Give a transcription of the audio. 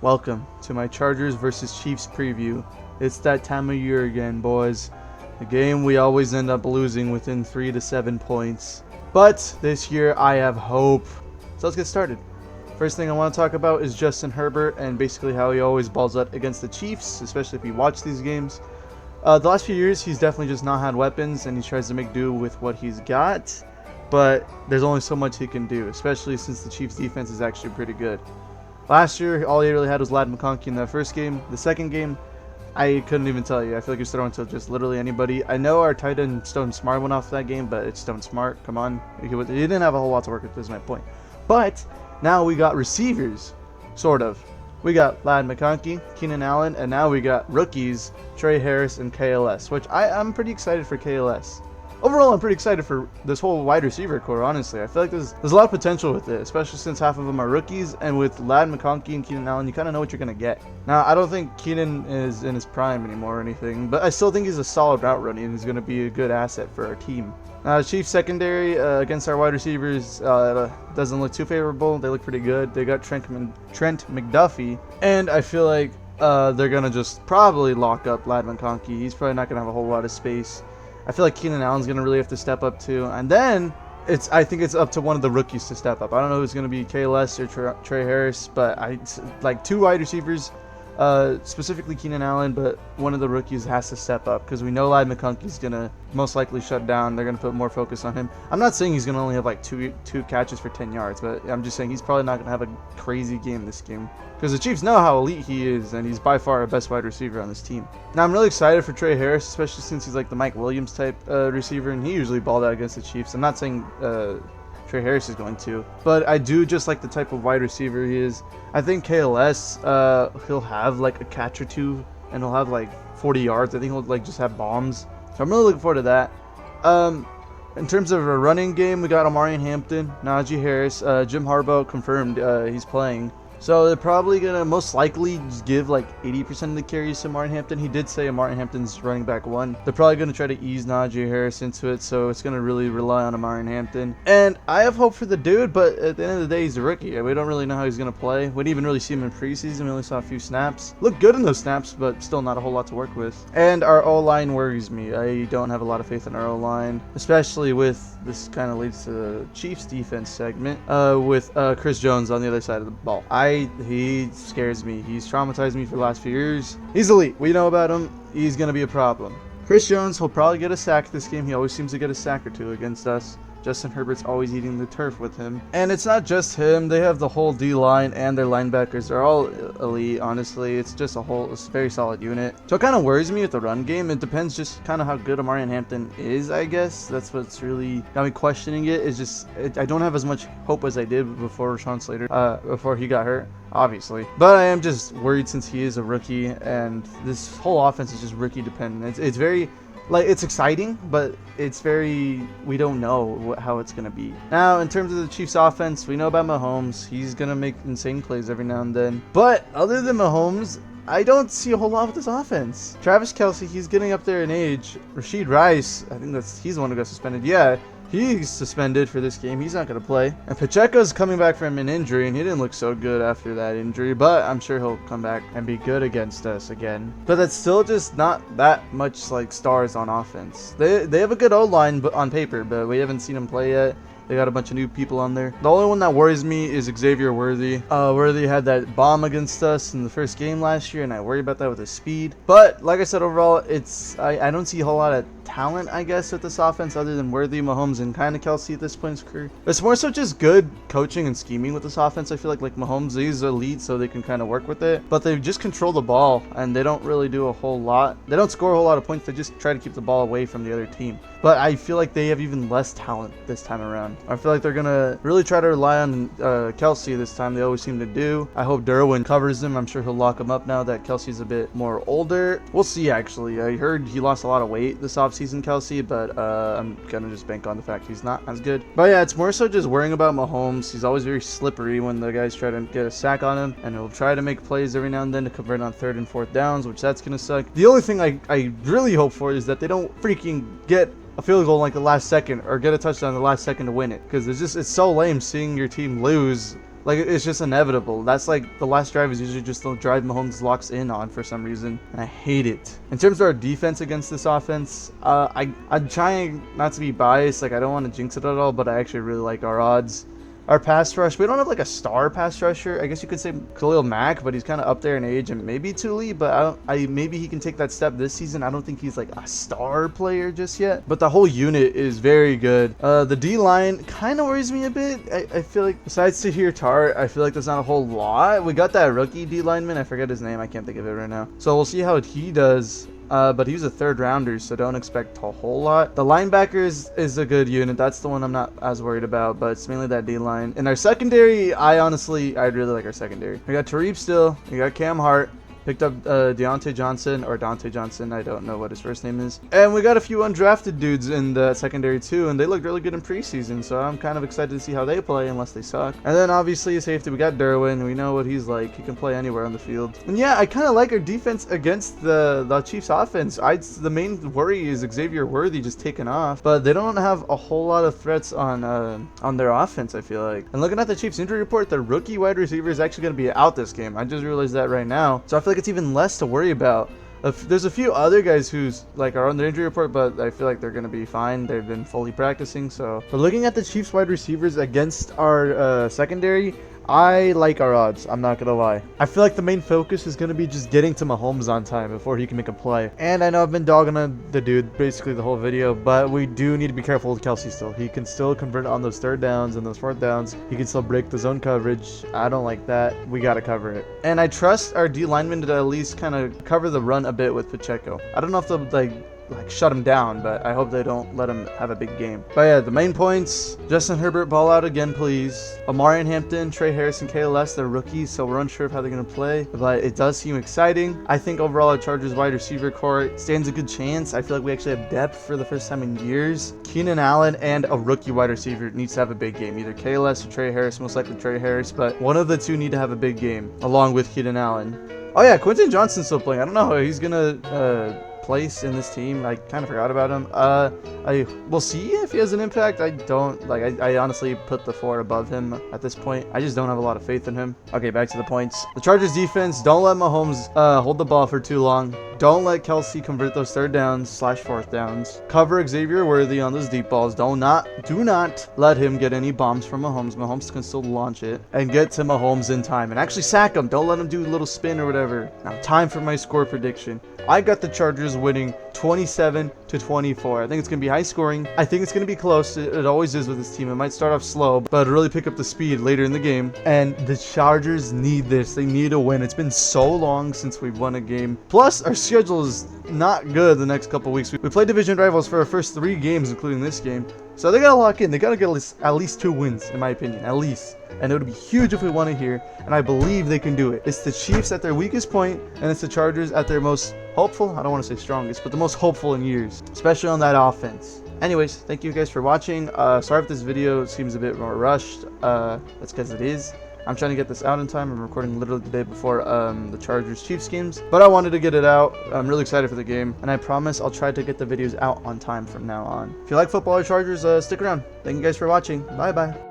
Welcome to my Chargers versus Chiefs preview. It's that time of year again, boys. A game we always end up losing within 3 to 7 points. But this year I have hope. So let's get started. First thing I want to talk about is Justin Herbert and basically how he always balls up against the Chiefs, especially if you watch these games. The last few years he's definitely just not had weapons and he tries to make do with what he's got. But there's only so much he can do, especially since the Chiefs defense is actually pretty good. Last year, all he really had was Ladd McConkey in that first game. The second game, I couldn't even tell you. I feel like he was throwing to just literally anybody. I know our tight end Stone Smart went off that game, but it's Stone Smart. Come on. He didn't have a whole lot to work with, is my point. But now we got receivers, sort of. We got Ladd McConkey, Keenan Allen, and now we got rookies, Trey Harris and KLS, which I'm pretty excited for KLS. Overall, I'm pretty excited for this whole wide receiver core, honestly. I feel like there's a lot of potential with it, especially since half of them are rookies, and with Ladd McConkey and Keenan Allen, you kind of know what you're going to get. Now, I don't think Keenan is in his prime anymore or anything, but I still think he's a solid route runner, and he's going to be a good asset for our team. Chiefs secondary against our wide receivers doesn't look too favorable. They look pretty good. They got Trent McDuffie, and I feel like they're going to just probably lock up Ladd McConkey. He's probably not going to have a whole lot of space. I feel like Keenan Allen's going to really have to step up too. And then I think it's up to one of the rookies to step up. I don't know who's going to be KLS or Trey Harris, but like two wide receivers, specifically Keenan Allen, but one of the rookies has to step up because we know Ladd McConkey's going to most likely shut down. They're going to put more focus on him. I'm not saying he's going to only have like two catches for 10 yards, but I'm just saying he's probably not going to have a crazy game this game because the Chiefs know how elite he is, and he's by far our best wide receiver on this team. Now, I'm really excited for Trey Harris, especially since he's like the Mike Williams type receiver, and he usually balled out against the Chiefs. I'm not saying Trey Harris is going to, but I do just like the type of wide receiver he is. I think KLS, he'll have like a catch or two, and he'll have like 40 yards. I think he'll like just have bombs. So I'm really looking forward to that. In terms of a running game, we got Omarion Hampton, Najee Harris, Jim Harbaugh confirmed he's playing. So they're probably going to most likely just give like 80% of the carries to Omarion Hampton. He did say Omarion Hampton's running back one. They're probably going to try to ease Najee Harris into it, so it's going to really rely on Omarion Hampton. And I have hope for the dude, but at the end of the day, he's a rookie. We don't really know how he's going to play. We didn't even really see him in preseason. We only saw a few snaps. Looked good in those snaps, but still not a whole lot to work with. And our O-line worries me. I don't have a lot of faith in our O-line, especially with, this kind of leads to the Chiefs defense segment, with Chris Jones on the other side of the ball. He scares me. He's traumatized me for the last few years. He's elite. We know about him. He's going to be a problem. Chris Jones, he'll probably get a sack this game. He always seems to get a sack or two against us. Justin Herbert's always eating the turf with him. And it's not just him. They have the whole D-line and their linebackers. They're all elite, honestly. It's just it's a very solid unit. So it kind of worries me with the run game. It depends just kind of how good Omarion Hampton is, I guess. That's what's really got me questioning it. Is just I don't have as much hope as I did before Rashawn Slater, before he got hurt, obviously. But I am just worried since he is a rookie, and this whole offense is just rookie dependent. It's very... like, it's exciting, but it's very, we don't know how it's going to be. Now, in terms of the Chiefs offense, we know about Mahomes. He's going to make insane plays every now and then. But other than Mahomes, I don't see a whole lot with this offense. Travis Kelce, he's getting up there in age. Rashid Rice, I think he's the one who got suspended. Yeah, he's suspended for this game. He's not going to play. And Pacheco's coming back from an injury, and he didn't look so good after that injury. But I'm sure he'll come back and be good against us again. But that's still just not that much like stars on offense. They have a good O-line on paper, but we haven't seen them play yet. They got a bunch of new people on there. The only one that worries me is Xavier Worthy. Worthy had that bomb against us in the first game last year, and I worry about that with his speed. But like I said, overall, I don't see a whole lot of talent, I guess, with this offense other than Worthy, Mahomes, and kind of Kelce at this point in his career. It's more so just good coaching and scheming with this offense. I feel like Mahomes is elite, so they can kind of work with it. But they just control the ball, and they don't really do a whole lot. They don't score a whole lot of points. They just try to keep the ball away from the other team. But I feel like they have even less talent this time around. I feel like they're going to really try to rely on Kelce this time. They always seem to do. I hope Derwin covers him. I'm sure he'll lock him up now that Kelce's a bit more older. We'll see, actually. I heard he lost a lot of weight this offseason, Kelce, but I'm going to just bank on the fact he's not as good. But yeah, it's more so just worrying about Mahomes. He's always very slippery when the guys try to get a sack on him, and he'll try to make plays every now and then to convert on 3rd and 4th downs, which that's going to suck. The only thing I really hope for is that they don't freaking get a field goal in like the last second or get a touchdown in the last second to win it, because it's so lame seeing your team lose Like, it's just inevitable. That's like the last drive is usually just the drive Mahomes locks in on for some reason, and I hate it. In terms of our defense against this offense, I'm trying not to be biased. Like, I don't want to jinx it at all, but I actually really like our odds. Our pass rush, we don't have like a star pass rusher. I guess you could say Khalil Mack, but he's kind of up there in age, and maybe Tuli, but maybe he can take that step this season. I don't think he's like a star player just yet, but the whole unit is very good. The D line kind of worries me a bit. I feel like besides Tahir Tart, I feel like there's not a whole lot. We got that rookie D lineman, I forget his name, I can't think of it right now. So we'll see how he does. But he's a third rounder, so don't expect a whole lot. The linebackers is a good unit. That's the one I'm not as worried about, but it's mainly that D-line. In our secondary, I really like our secondary. We got Tariq still. We got Cam Hart. Picked up Deontay Johnson, or Dante Johnson, I don't know what his first name is. And we got a few undrafted dudes in the secondary too, and they look really good in preseason, so I'm kind of excited to see how they play, unless they suck. And then obviously safety, we got Derwin. We know what he's like. He can play anywhere on the field. And yeah, I kind of like our defense against the Chiefs offense. The main worry is Xavier Worthy just taking off, but they don't have a whole lot of threats on their offense, I feel like. And looking at the Chiefs injury report, the rookie wide receiver is actually going to be out this game. I just realized that right now, so I feel like it's even less to worry about. There's a few other guys who's like are on their injury report, but I feel like they're going to be fine. They've been fully practicing. So but looking at the Chiefs wide receivers against our secondary, I like our odds. I'm not gonna lie. I feel like the main focus is gonna be just getting to Mahomes on time before he can make a play. And I know I've been dogging on the dude basically the whole video, but we do need to be careful with Kelsey still. He can still convert on those third downs and those fourth downs. He can still break the zone coverage. I don't like that. We gotta cover it. And I trust our D linemen to at least kind of cover the run a bit with Pacheco. I don't know if they'll like shut him down, but I hope they don't let him have a big game. But yeah, the main points: Justin Herbert, ball out again, please. Omarion Hampton, Trey Harris, and KLS, they're rookies, so we're unsure of how they're going to play, but it does seem exciting. I think overall our Chargers wide receiver core stands a good chance. I feel like we actually have depth for the first time in years. Keenan Allen and a rookie wide receiver needs to have a big game, either KLS or Trey Harris, most likely Trey Harris, but one of the two need to have a big game along with Keenan Allen. Oh yeah, Quentin Johnston's still playing. I don't know how he's gonna place in this team. I kind of forgot about him. We'll see if he has an impact. I honestly put the 4 above him at this point. I just don't have a lot of faith in him. Okay, back to the points. The Chargers defense, don't let Mahomes hold the ball for too long. Don't let Kelsey convert those third downs / fourth downs. Cover Xavier Worthy on those deep balls. Do not let him get any bombs from Mahomes. Mahomes can still launch it and get to Mahomes in time and actually sack him. Don't let him do a little spin or whatever. Now, time for my score prediction. I got the Chargers winning 27-24. I think it's going to be high scoring. I think it's going to be close. It always is with this team. It might start off slow, but really pick up the speed later in the game. And the Chargers need this. They need a win. It's been so long since we've won a game. Plus, our schedule is not good the next couple weeks. We play division rivals for our first 3 games, including this game. So they got to lock in. They got to get at least 2 wins, in my opinion. At least. And it would be huge if we won it here, and I believe they can do it. It's the Chiefs at their weakest point, and it's the Chargers at their most hopeful. I don't want to say strongest, but the most hopeful in years, especially on that offense. Anyways, thank you guys for watching. Sorry if this video seems a bit more rushed. That's because it is. I'm trying to get this out in time. I'm recording literally the day before the Chargers-Chiefs games, but I wanted to get it out. I'm really excited for the game, and I promise I'll try to get the videos out on time from now on. If you like football or Chargers, stick around. Thank you guys for watching. Bye-bye.